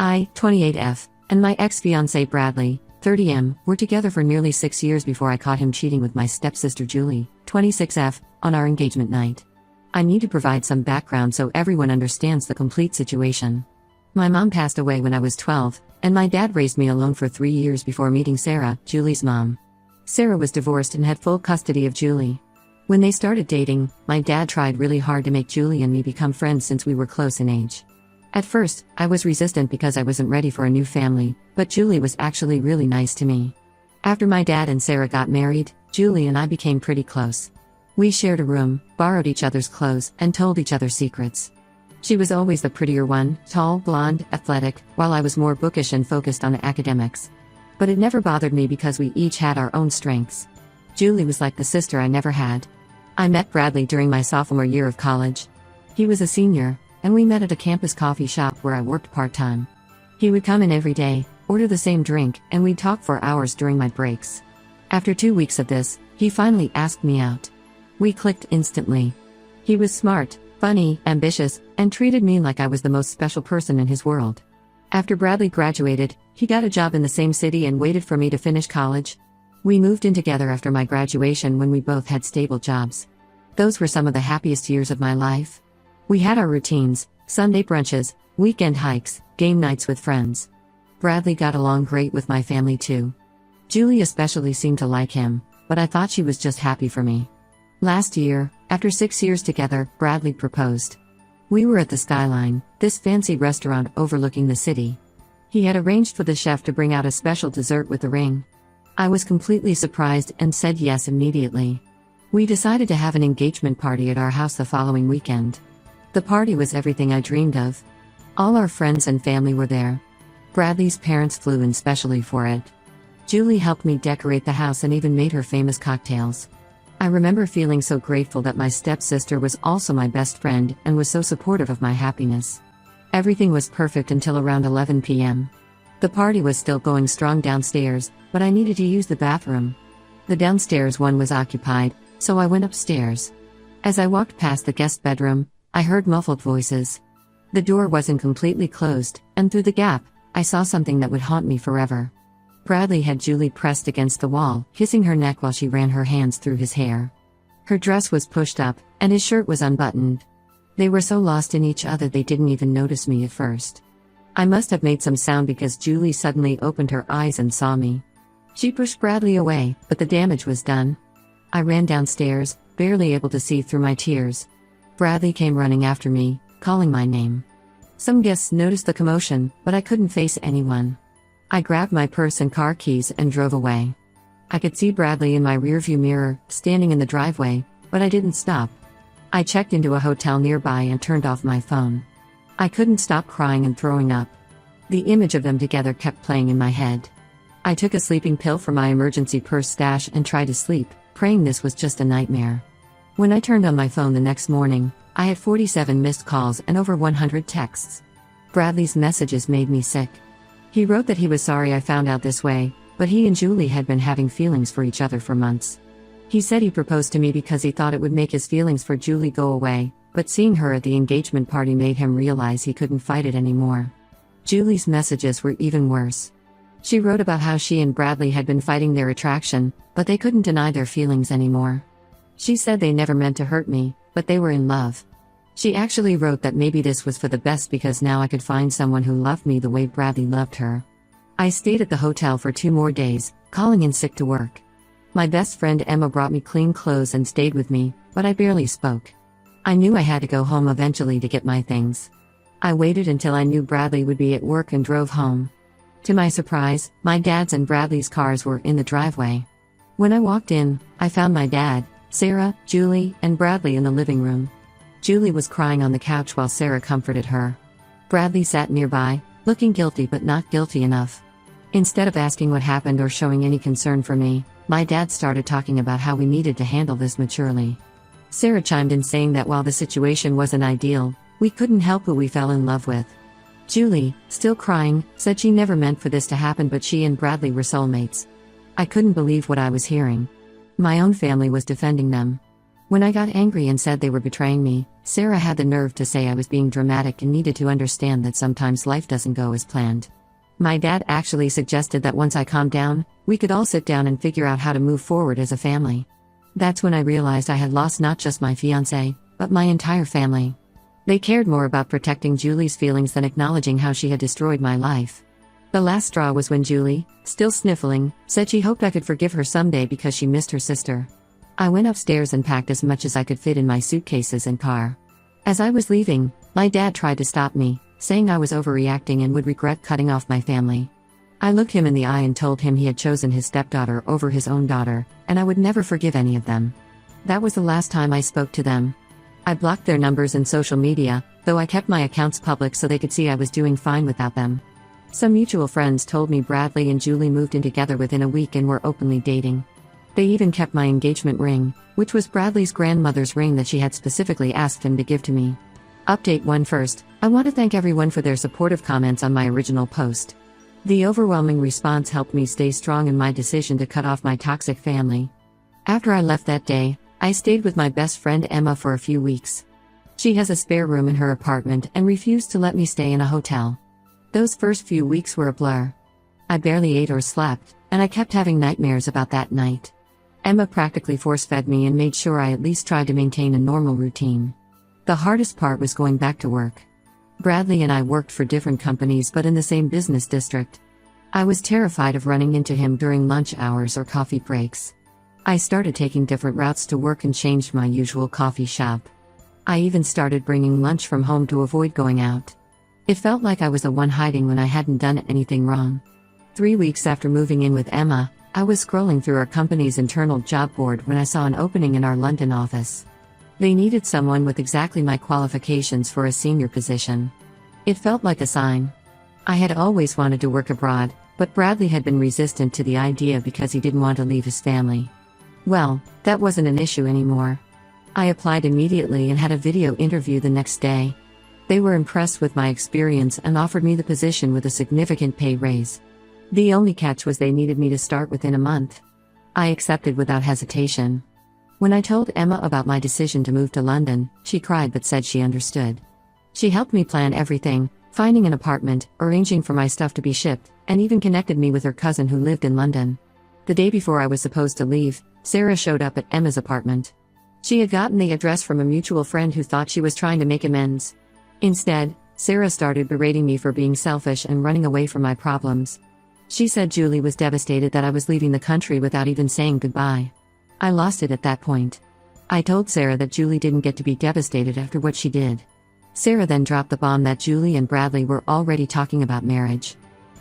I, 28F, and my ex-fiancé Bradley, 30M, were together for nearly 6 years before I caught him cheating with my stepsister Julie, 26F, on our engagement night. I need to provide some background so everyone understands the complete situation. My mom passed away when I was 12, and my dad raised me alone for 3 years before meeting Sarah, Julie's mom. Sarah was divorced and had full custody of Julie. When they started dating, my dad tried really hard to make Julie and me become friends since we were close in age. At first, I was resistant because I wasn't ready for a new family, but Julie was actually really nice to me. After my dad and Sarah got married, Julie and I became pretty close. We shared a room, borrowed each other's clothes, and told each other secrets. She was always the prettier one, tall, blonde, athletic, while I was more bookish and focused on academics. But it never bothered me because we each had our own strengths. Julie was like the sister I never had. I met Bradley during my sophomore year of college. He was a senior, and we met at a campus coffee shop where I worked part-time. He would come in every day, order the same drink, and we'd talk for hours during my breaks. After 2 weeks of this, he finally asked me out. We clicked instantly. He was smart, funny, ambitious, and treated me like I was the most special person in his world. After Bradley graduated, he got a job in the same city and waited for me to finish college. We moved in together after my graduation when we both had stable jobs. Those were some of the happiest years of my life. We had our routines, Sunday brunches, weekend hikes, game nights with friends. Bradley got along great with my family too. Julie especially seemed to like him, but I thought she was just happy for me. Last year, after 6 years together, Bradley proposed. We were at the Skyline, this fancy restaurant overlooking the city. He had arranged for the chef to bring out a special dessert with the ring. I was completely surprised and said yes immediately. We decided to have an engagement party at our house the following weekend. The party was everything I dreamed of. All our friends and family were there. Bradley's parents flew in specially for it. Julie helped me decorate the house and even made her famous cocktails. I remember feeling so grateful that my stepsister was also my best friend and was so supportive of my happiness. Everything was perfect until around 11 p.m. The party was still going strong downstairs, but I needed to use the bathroom. The downstairs one was occupied, so I went upstairs. As I walked past the guest bedroom, I heard muffled voices. The door wasn't completely closed, and through the gap, I saw something that would haunt me forever. Bradley had Julie pressed against the wall, kissing her neck while she ran her hands through his hair. Her dress was pushed up, and his shirt was unbuttoned. They were so lost in each other they didn't even notice me at first. I must have made some sound because Julie suddenly opened her eyes and saw me. She pushed Bradley away, but the damage was done. I ran downstairs, barely able to see through my tears. Bradley came running after me, calling my name. Some guests noticed the commotion, but I couldn't face anyone. I grabbed my purse and car keys and drove away. I could see Bradley in my rearview mirror, standing in the driveway, but I didn't stop. I checked into a hotel nearby and turned off my phone. I couldn't stop crying and throwing up. The image of them together kept playing in my head. I took a sleeping pill from my emergency purse stash and tried to sleep, praying this was just a nightmare. When I turned on my phone the next morning, I had 47 missed calls and over 100 texts. Bradley's messages made me sick. He wrote that he was sorry I found out this way, but he and Julie had been having feelings for each other for months. He said he proposed to me because he thought it would make his feelings for Julie go away, but seeing her at the engagement party made him realize he couldn't fight it anymore. Julie's messages were even worse. She wrote about how she and Bradley had been fighting their attraction, but they couldn't deny their feelings anymore. She said they never meant to hurt me, but they were in love. She actually wrote that maybe this was for the best because now I could find someone who loved me the way Bradley loved her. I stayed at the hotel for 2 more days, calling in sick to work. My best friend Emma brought me clean clothes and stayed with me, but I barely spoke. I knew I had to go home eventually to get my things. I waited until I knew Bradley would be at work and drove home. To my surprise, my dad's and Bradley's cars were in the driveway. When I walked in, I found my dad, Sarah, Julie, and Bradley in the living room. Julie was crying on the couch while Sarah comforted her. Bradley sat nearby, looking guilty but not guilty enough. Instead of asking what happened or showing any concern for me, my dad started talking about how we needed to handle this maturely. Sarah chimed in saying that while the situation wasn't ideal, we couldn't help who we fell in love with. Julie, still crying, said she never meant for this to happen but she and Bradley were soulmates. I couldn't believe what I was hearing. My own family was defending them. When I got angry and said they were betraying me, Sarah had the nerve to say I was being dramatic and needed to understand that sometimes life doesn't go as planned. My dad actually suggested that once I calmed down, we could all sit down and figure out how to move forward as a family. That's when I realized I had lost not just my fiancé, but my entire family. They cared more about protecting Julie's feelings than acknowledging how she had destroyed my life. The last straw was when Julie, still sniffling, said she hoped I could forgive her someday because she missed her sister. I went upstairs and packed as much as I could fit in my suitcases and car. As I was leaving, my dad tried to stop me, saying I was overreacting and would regret cutting off my family. I looked him in the eye and told him he had chosen his stepdaughter over his own daughter, and I would never forgive any of them. That was the last time I spoke to them. I blocked their numbers and social media, though I kept my accounts public so they could see I was doing fine without them. Some mutual friends told me Bradley and Julie moved in together within a week and were openly dating. They even kept my engagement ring, which was Bradley's grandmother's ring that she had specifically asked him to give to me. Update 1 first, I want to thank everyone for their supportive comments on my original post. The overwhelming response helped me stay strong in my decision to cut off my toxic family. After I left that day, I stayed with my best friend Emma for a few weeks. She has a spare room in her apartment and refused to let me stay in a hotel. Those first few weeks were a blur. I barely ate or slept, and I kept having nightmares about that night. Emma practically force-fed me and made sure I at least tried to maintain a normal routine. The hardest part was going back to work. Bradley and I worked for different companies but in the same business district. I was terrified of running into him during lunch hours or coffee breaks. I started taking different routes to work and changed my usual coffee shop. I even started bringing lunch from home to avoid going out. It felt like I was the one hiding when I hadn't done anything wrong. 3 weeks after moving in with Emma, I was scrolling through our company's internal job board when I saw an opening in our London office. They needed someone with exactly my qualifications for a senior position. It felt like a sign. I had always wanted to work abroad, but Bradley had been resistant to the idea because he didn't want to leave his family. Well, that wasn't an issue anymore. I applied immediately and had a video interview the next day. They were impressed with my experience and offered me the position with a significant pay raise. The only catch was they needed me to start within a month. I accepted without hesitation. When I told Emma about my decision to move to London, she cried but said she understood. She helped me plan everything, finding an apartment, arranging for my stuff to be shipped, and even connected me with her cousin who lived in London. The day before I was supposed to leave, Sarah showed up at Emma's apartment. She had gotten the address from a mutual friend who thought she was trying to make amends. Instead, Sarah started berating me for being selfish and running away from my problems. She said Julie was devastated that I was leaving the country without even saying goodbye. I lost it at that point. I told Sarah that Julie didn't get to be devastated after what she did. Sarah then dropped the bomb that Julie and Bradley were already talking about marriage.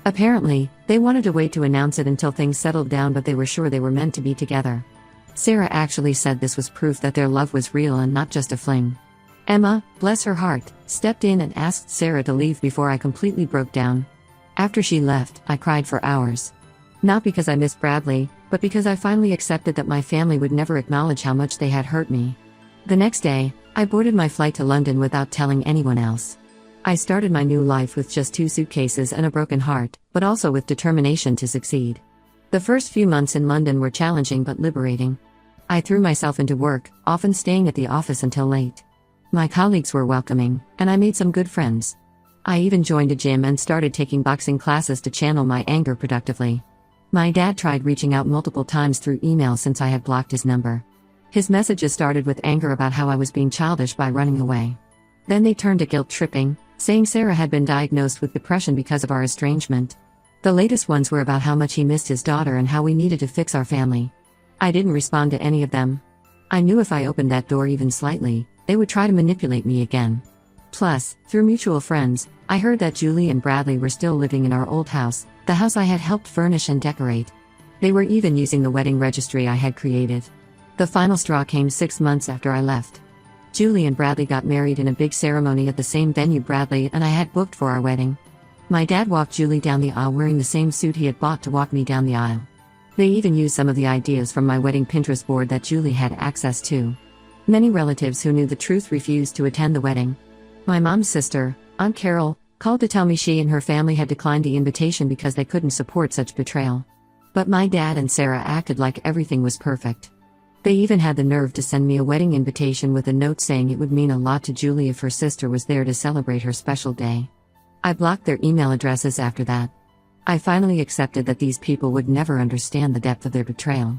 Apparently, they wanted to wait to announce it until things settled down, but they were sure they were meant to be together. Sarah actually said this was proof that their love was real and not just a fling. Emma, bless her heart, stepped in and asked Sarah to leave before I completely broke down. After she left, I cried for hours. Not because I missed Bradley, but because I finally accepted that my family would never acknowledge how much they had hurt me. The next day, I boarded my flight to London without telling anyone else. I started my new life with just 2 suitcases and a broken heart, but also with determination to succeed. The first few months in London were challenging but liberating. I threw myself into work, often staying at the office until late. My colleagues were welcoming, and I made some good friends. I even joined a gym and started taking boxing classes to channel my anger productively. My dad tried reaching out multiple times through email since I had blocked his number. His messages started with anger about how I was being childish by running away. Then they turned to guilt-tripping, saying Sarah had been diagnosed with depression because of our estrangement. The latest ones were about how much he missed his daughter and how we needed to fix our family. I didn't respond to any of them. I knew if I opened that door even slightly, they would try to manipulate me again. Plus, through mutual friends, I heard that Julie and Bradley were still living in our old house, the house I had helped furnish and decorate. They were even using the wedding registry I had created. The final straw came 6 months after I left. Julie and Bradley got married in a big ceremony at the same venue Bradley and I had booked for our wedding. My dad walked Julie down the aisle wearing the same suit he had bought to walk me down the aisle. They even used some of the ideas from my wedding Pinterest board that Julie had access to. Many relatives who knew the truth refused to attend the wedding. My mom's sister, Aunt Carol, called to tell me she and her family had declined the invitation because they couldn't support such betrayal. But my dad and Sarah acted like everything was perfect. They even had the nerve to send me a wedding invitation with a note saying it would mean a lot to Julie if her sister was there to celebrate her special day. I blocked their email addresses after that. I finally accepted that these people would never understand the depth of their betrayal.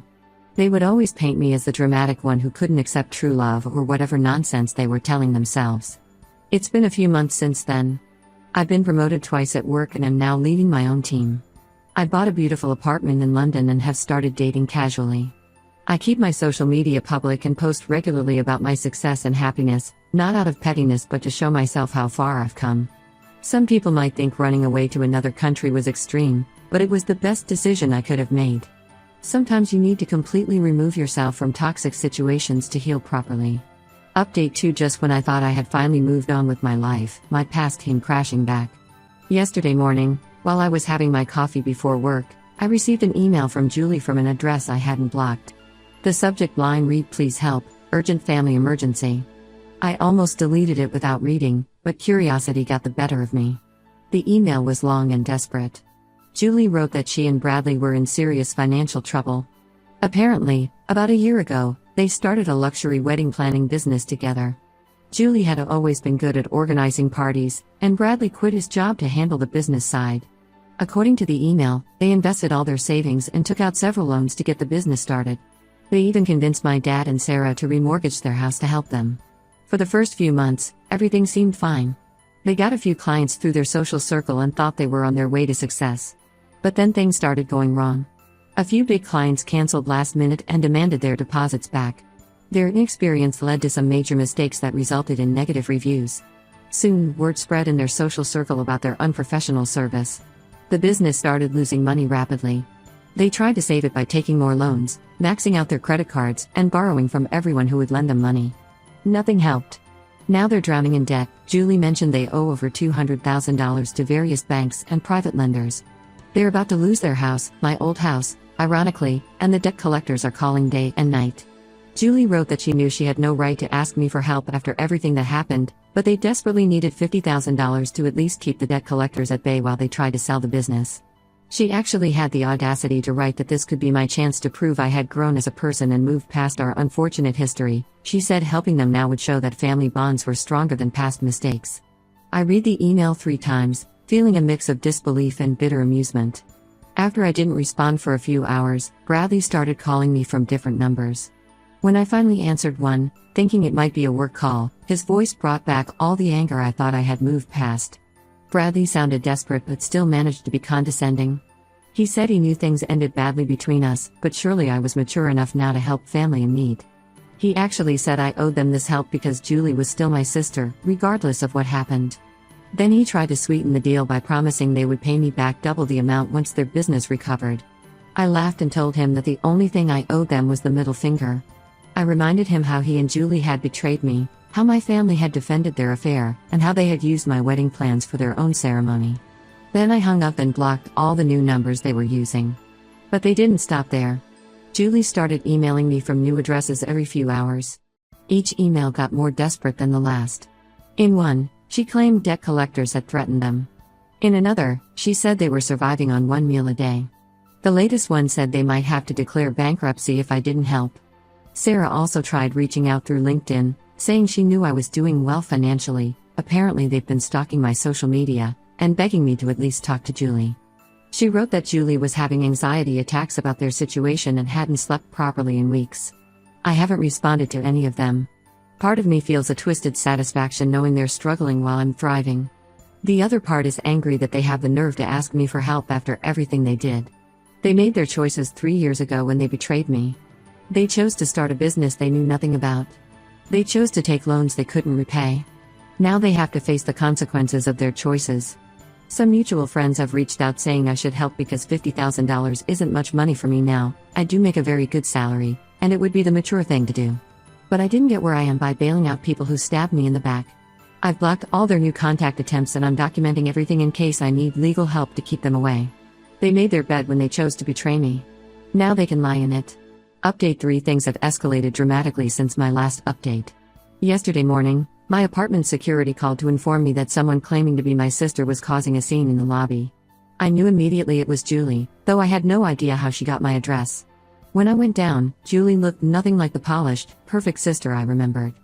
They would always paint me as the dramatic one who couldn't accept true love or whatever nonsense they were telling themselves. It's been a few months since then. I've been promoted twice at work and am now leading my own team. I bought a beautiful apartment in London and have started dating casually. I keep my social media public and post regularly about my success and happiness, not out of pettiness but to show myself how far I've come. Some people might think running away to another country was extreme, but it was the best decision I could have made. Sometimes you need to completely remove yourself from toxic situations to heal properly. Update 2. Just when I thought I had finally moved on with my life, my past came crashing back. Yesterday morning, while I was having my coffee before work, I received an email from Julie from an address I hadn't blocked. The subject line read, "Please help, urgent family emergency." I almost deleted it without reading, but curiosity got the better of me. The email was long and desperate. Julie wrote that she and Bradley were in serious financial trouble. Apparently, about a year ago, they started a luxury wedding planning business together. Julie had always been good at organizing parties, and Bradley quit his job to handle the business side. According to the email, they invested all their savings and took out several loans to get the business started. They even convinced my dad and Sarah to remortgage their house to help them. For the first few months, everything seemed fine. They got a few clients through their social circle and thought they were on their way to success. But then things started going wrong. A few big clients canceled last minute and demanded their deposits back. Their inexperience led to some major mistakes that resulted in negative reviews. Soon, word spread in their social circle about their unprofessional service. The business started losing money rapidly. They tried to save it by taking more loans, maxing out their credit cards, and borrowing from everyone who would lend them money. Nothing helped. Now they're drowning in debt. Julie mentioned they owe over $200,000 to various banks and private lenders. They're about to lose their house, my old house, ironically, and the debt collectors are calling day and night. Julie wrote that she knew she had no right to ask me for help after everything that happened, but they desperately needed $50,000 to at least keep the debt collectors at bay while they tried to sell the business. She actually had the audacity to write that this could be my chance to prove I had grown as a person and moved past our unfortunate history. She said helping them now would show that family bonds were stronger than past mistakes. I read the email 3 times, feeling a mix of disbelief and bitter amusement. After I didn't respond for a few hours, Bradley started calling me from different numbers. When I finally answered one, thinking it might be a work call, his voice brought back all the anger I thought I had moved past. Bradley sounded desperate but still managed to be condescending. He said he knew things ended badly between us, but surely I was mature enough now to help family in need. He actually said I owed them this help because Julie was still my sister, regardless of what happened. Then he tried to sweeten the deal by promising they would pay me back double the amount once their business recovered. I laughed and told him that the only thing I owed them was the middle finger. I reminded him how he and Julie had betrayed me, how my family had defended their affair, and how they had used my wedding plans for their own ceremony. Then I hung up and blocked all the new numbers they were using. But they didn't stop there. Julie started emailing me from new addresses every few hours. Each email got more desperate than the last. In one, she claimed debt collectors had threatened them. In another, she said they were surviving on one meal a day. The latest one said they might have to declare bankruptcy if I didn't help. Sarah also tried reaching out through LinkedIn, saying she knew I was doing well financially. Apparently they've been stalking my social media, and begging me to at least talk to Julie. She wrote that Julie was having anxiety attacks about their situation and hadn't slept properly in weeks. I haven't responded to any of them. Part of me feels a twisted satisfaction knowing they're struggling while I'm thriving. The other part is angry that they have the nerve to ask me for help after everything they did. They made their choices 3 years ago when they betrayed me. They chose to start a business they knew nothing about. They chose to take loans they couldn't repay. Now they have to face the consequences of their choices. Some mutual friends have reached out saying I should help because $50,000 isn't much money for me now. I do make a very good salary, and it would be the mature thing to do. But I didn't get where I am by bailing out people who stabbed me in the back. I've blocked all their new contact attempts and I'm documenting everything in case I need legal help to keep them away. They made their bed when they chose to betray me. Now they can lie in it. Update 3. Things have escalated dramatically since my last update. Yesterday morning, my apartment security called to inform me that someone claiming to be my sister was causing a scene in the lobby. I knew immediately it was Julie, though I had no idea how she got my address. When I went down, Julie looked nothing like the polished, perfect sister I remembered.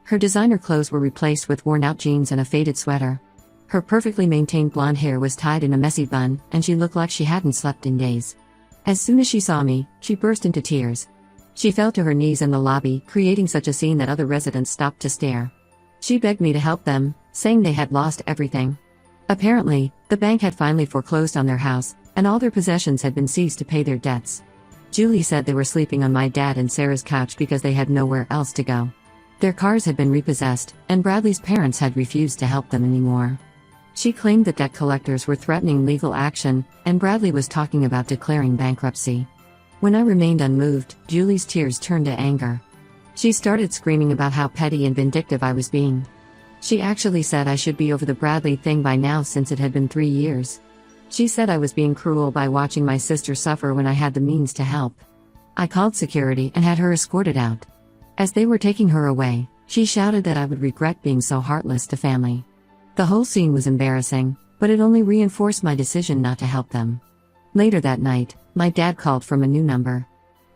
Her designer clothes were replaced with worn-out jeans and a faded sweater. Her perfectly maintained blonde hair was tied in a messy bun, and she looked like she hadn't slept in days. As soon as she saw me, she burst into tears. She fell to her knees in the lobby, creating such a scene that other residents stopped to stare. She begged me to help them, saying they had lost everything. Apparently, the bank had finally foreclosed on their house, and all their possessions had been seized to pay their debts. Julie said they were sleeping on my dad and Sarah's couch because they had nowhere else to go. Their cars had been repossessed, and Bradley's parents had refused to help them anymore. She claimed that debt collectors were threatening legal action, and Bradley was talking about declaring bankruptcy. When I remained unmoved, Julie's tears turned to anger. She started screaming about how petty and vindictive I was being. She actually said I should be over the Bradley thing by now since it had been 3 years. She said I was being cruel by watching my sister suffer when I had the means to help. I called security and had her escorted out. As they were taking her away, she shouted that I would regret being so heartless to family. The whole scene was embarrassing, but it only reinforced my decision not to help them. Later that night, my dad called from a new number.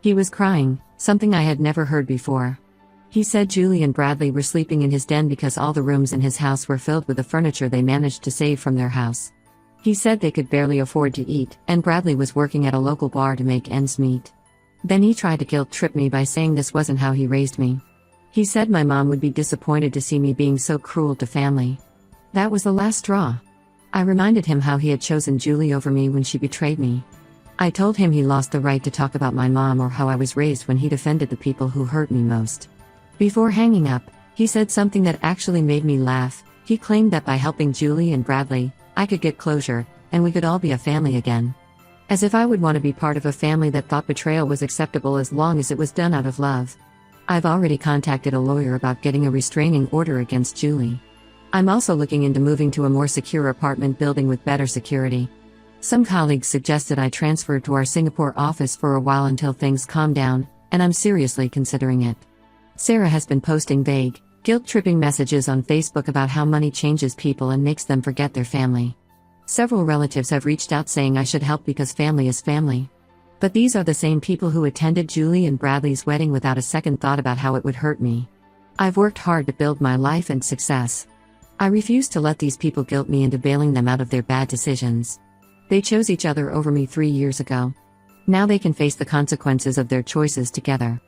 He was crying, something I had never heard before. He said Julie and Bradley were sleeping in his den because all the rooms in his house were filled with the furniture they managed to save from their house. He said they could barely afford to eat, and Bradley was working at a local bar to make ends meet. Then he tried to guilt-trip me by saying this wasn't how he raised me. He said my mom would be disappointed to see me being so cruel to family. That was the last straw. I reminded him how he had chosen Julie over me when she betrayed me. I told him he lost the right to talk about my mom or how I was raised when he defended the people who hurt me most. Before hanging up, he said something that actually made me laugh. He claimed that by helping Julie and Bradley, I could get closure, and we could all be a family again. As if I would want to be part of a family that thought betrayal was acceptable as long as it was done out of love. I've already contacted a lawyer about getting a restraining order against Julie. I'm also looking into moving to a more secure apartment building with better security. Some colleagues suggested I transfer to our Singapore office for a while until things calm down, and I'm seriously considering it. Sarah has been posting vague, guilt-tripping messages on Facebook about how money changes people and makes them forget their family. Several relatives have reached out saying I should help because family is family. But these are the same people who attended Julie and Bradley's wedding without a second thought about how it would hurt me. I've worked hard to build my life and success. I refuse to let these people guilt me into bailing them out of their bad decisions. They chose each other over me 3 years ago. Now they can face the consequences of their choices together.